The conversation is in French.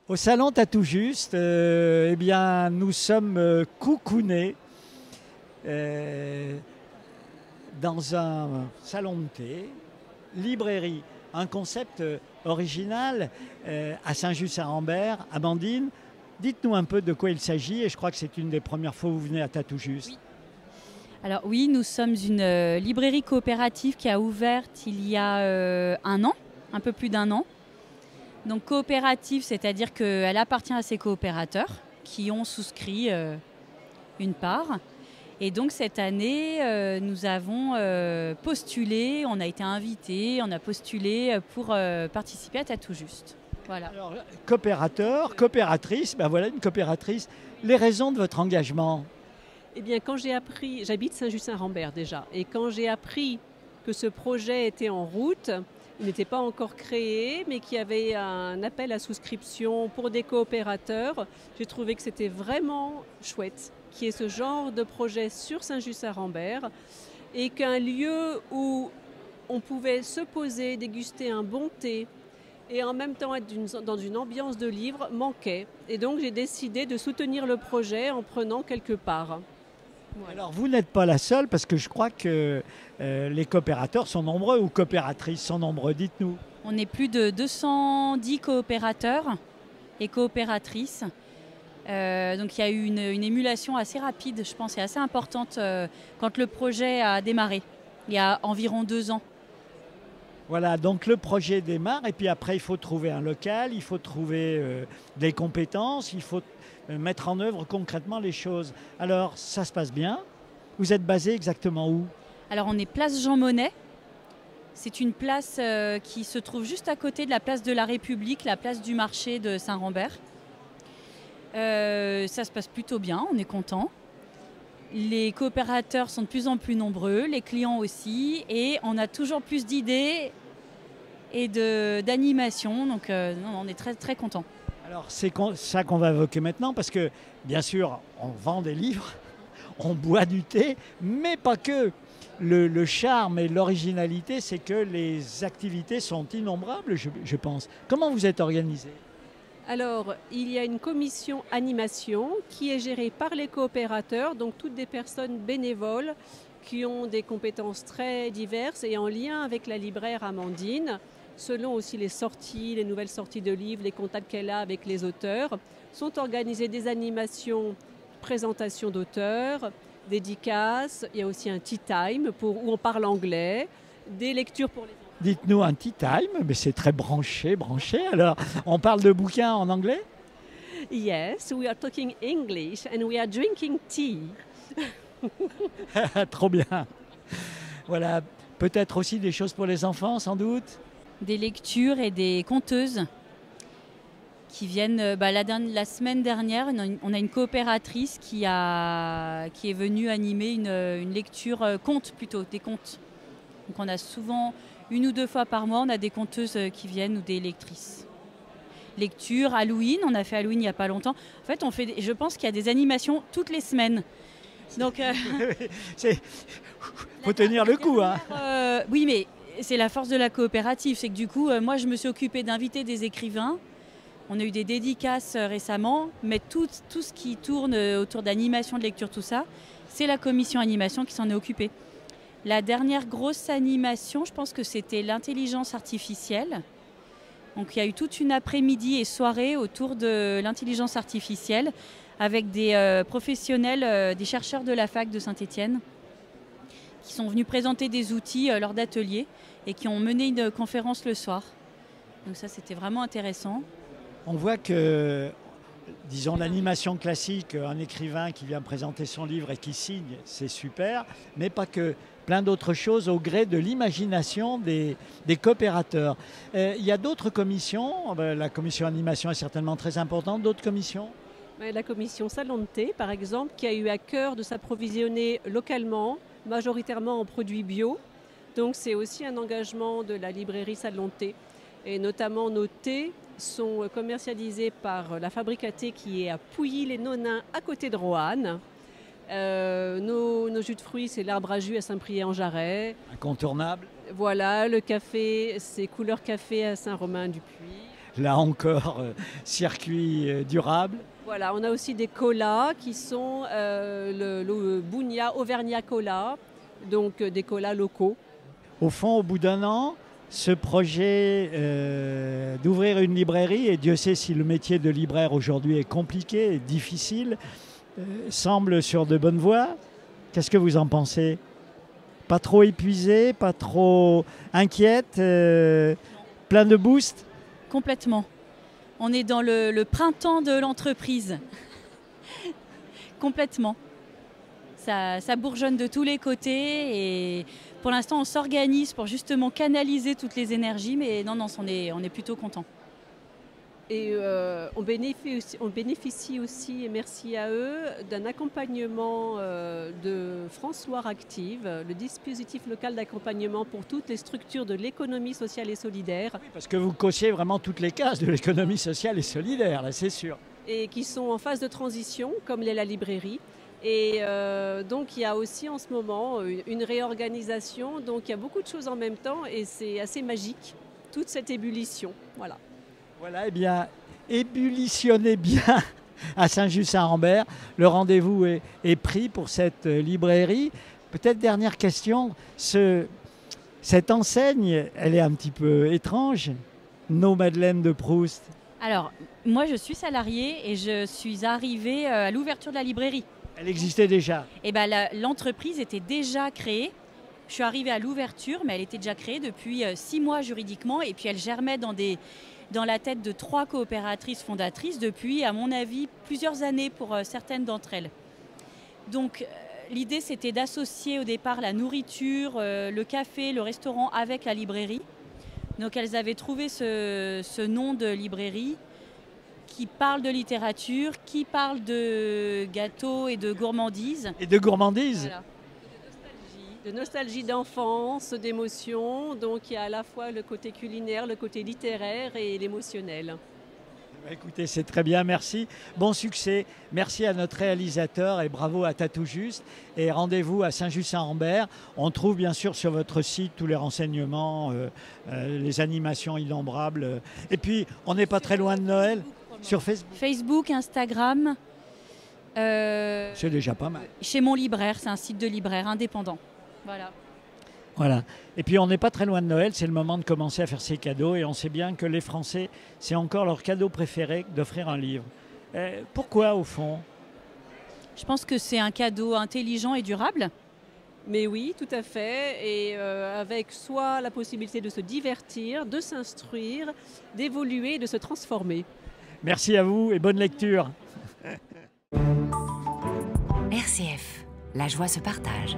Au salon T'as tout juste, eh bien, nous sommes coucounés euh, dans un salon de thé, librairie, un concept original à Saint-Just-Saint-Rambert. Amandine, dites-nous un peu de quoi il s'agit et je crois que c'est une des premières fois où vous venez à T'as tout juste. Oui. Alors oui, nous sommes une librairie coopérative qui a ouvert il y a un an, un peu plus d'un an. Donc coopérative, c'est-à-dire qu'elle appartient à ses coopérateurs qui ont souscrit une part. Et donc cette année, nous avons postulé, on a été invités, on a postulé pour participer à T'as tout juste. Voilà. Alors, coopérateur, coopératrice, ben voilà une coopératrice. Les raisons de votre engagement? Eh bien, quand j'ai appris, j'habite Saint-Just-Saint-Rambert déjà, et quand j'ai appris que ce projet était en route, il n'était pas encore créé, mais qu'il y avait un appel à souscription pour des coopérateurs, j'ai trouvé que c'était vraiment chouette qu'il y ait ce genre de projet sur Saint-Just-Saint-Rambert et qu'un lieu où on pouvait se poser, déguster un bon thé et en même temps être dans une ambiance de livre manquait. Et donc j'ai décidé de soutenir le projet en prenant quelques parts. Voilà. Alors vous n'êtes pas la seule parce que je crois que les coopérateurs sont nombreux ou coopératrices sont nombreux, dites-nous. On est plus de 210 coopérateurs et coopératrices. Donc il y a eu une émulation assez rapide, je pense, et assez importante quand le projet a démarré, il y a environ 2 ans. Voilà, donc le projet démarre et puis après il faut trouver un local, il faut trouver des compétences, il faut mettre en œuvre concrètement les choses. Alors ça se passe bien. Vous êtes basé exactement où? Alors on est place Jean Monnet. C'est une place qui se trouve juste à côté de la place de la République, la place du marché de Saint-Rambert. Ça se passe plutôt bien, on est content. Les coopérateurs sont de plus en plus nombreux, les clients aussi, et on a toujours plus d'idées et d'animation, donc on est très très content. Alors c'est ça qu'on va évoquer maintenant parce que bien sûr on vend des livres, on boit du thé, mais pas que. Le charme et l'originalité, c'est que les activités sont innombrables, je pense. Comment vous êtes organisé? Alors, il y a une commission animation qui est gérée par les coopérateurs, donc toutes des personnes bénévoles qui ont des compétences très diverses et en lien avec la libraire Amandine, selon aussi les sorties, les nouvelles sorties de livres, les contacts qu'elle a avec les auteurs, sont organisées des animations, présentations d'auteurs, dédicaces, il y a aussi un tea time où on parle anglais, des lectures pour les enfants. Dites-nous un tea time, mais c'est très branché. Alors, on parle de bouquins en anglais? Yes, we are talking English and we are drinking tea. Trop bien. Voilà, peut-être aussi des choses pour les enfants, sans doute. Des lectures et des conteuses qui viennent. La semaine dernière, on a une coopératrice qui est venue animer une lecture conte plutôt, des contes. Donc on a souvent, 1 ou 2 fois par mois, on a des conteuses qui viennent ou des lectrices. Lecture, Halloween, on a fait Halloween il n'y a pas longtemps. En fait, je pense qu'il y a des animations toutes les semaines. Donc, faut tenir le coup. Hein. Oui, mais c'est la force de la coopérative. C'est que du coup, moi, je me suis occupée d'inviter des écrivains. On a eu des dédicaces récemment, mais tout ce qui tourne autour d'animation, de lecture, tout ça, c'est la commission animation qui s'en est occupée. La dernière grosse animation, je pense que c'était l'intelligence artificielle. Donc il y a eu toute une après-midi et soirée autour de l'intelligence artificielle avec des professionnels, des chercheurs de la fac de Saint-Étienne qui sont venus présenter des outils lors d'ateliers et qui ont mené une conférence le soir. Donc ça, c'était vraiment intéressant. On voit que, disons, l'animation classique, un écrivain qui vient présenter son livre et qui signe, c'est super, mais pas que. Plein d'autres choses au gré de l'imagination des coopérateurs. Il y a d'autres commissions, la commission animation est certainement très importante, d'autres commissions? La commission Salon de thé, par exemple, qui a eu à cœur de s'approvisionner localement, majoritairement en produits bio. Donc c'est aussi un engagement de la librairie Salon de thé. Et notamment nos thés sont commercialisés par la fabrique à thé qui est à Pouilly-les-Nonains, à côté de Roanne. Nos jus de fruits, c'est l'arbre à jus à Saint-Priest-en-Jarret. Incontournable. Voilà, le café, c'est Couleur Café à Saint-Romain-du-Puy. là encore, circuit durable. Voilà, on a aussi des colas qui sont le Bugna Auvergnat Cola, donc des colas locaux. Au fond, au bout d'un an, ce projet d'ouvrir une librairie, et Dieu sait si le métier de libraire aujourd'hui est compliqué et difficile, semble sur de bonnes voies. Qu'est-ce que vous en pensez? Pas trop épuisé, pas trop inquiète, plein de boost? Complètement. On est dans le printemps de l'entreprise. Complètement. Ça bourgeonne de tous les côtés et pour l'instant on s'organise pour justement canaliser toutes les énergies, mais non, on est plutôt content. Et on bénéficie aussi, et merci à eux, d'un accompagnement de François Active, le dispositif local d'accompagnement pour toutes les structures de l'économie sociale et solidaire. Oui, parce que vous cochez vraiment toutes les cases de l'économie sociale et solidaire, là c'est sûr. Et qui sont en phase de transition, comme l'est la librairie. Et donc il y a aussi en ce moment une réorganisation, donc il y a beaucoup de choses en même temps et c'est assez magique, toute cette ébullition. Voilà. Voilà, eh bien, ébullitionnez bien à Saint-Just-Saint-Rambert. Le rendez-vous est pris pour cette librairie. Peut-être dernière question, cette enseigne, elle est un petit peu étrange, Nos Madeleines de Proust. Alors, moi je suis salariée et je suis arrivée à l'ouverture de la librairie. Elle existait déjà? Et ben, l'entreprise était déjà créée. Je suis arrivée à l'ouverture, mais elle était déjà créée depuis 6 mois juridiquement et puis elle germait dans la tête de 3 coopératrices fondatrices depuis, à mon avis, plusieurs années pour certaines d'entre elles. Donc l'idée c'était d'associer au départ la nourriture, le café, le restaurant avec la librairie. Donc elles avaient trouvé ce nom de librairie qui parle de littérature, qui parle de gâteaux et de gourmandises. Et de gourmandises. Voilà. De nostalgie d'enfance, d'émotion. Donc il y a à la fois le côté culinaire, le côté littéraire et l'émotionnel. Écoutez, c'est très bien, merci. Bon succès. Merci à notre réalisateur et bravo à Tatou Juste. Et rendez-vous à Saint-Just-Saint-Rambert. On trouve bien sûr sur votre site tous les renseignements, les animations innombrables. Et puis, on n'est pas très loin de Noël. Sur Facebook. Facebook, Instagram. C'est déjà pas mal. Chez mon libraire, c'est un site de libraire indépendant. Voilà. Et puis on n'est pas très loin de Noël, c'est le moment de commencer à faire ses cadeaux et on sait bien que les Français, c'est encore leur cadeau préféré d'offrir un livre. Pourquoi au fond? Je pense que c'est un cadeau intelligent et durable. Mais oui, tout à fait. Et avec soit la possibilité de se divertir, de s'instruire, d'évoluer et de se transformer. Merci à vous et bonne lecture. RCF, la joie se partage.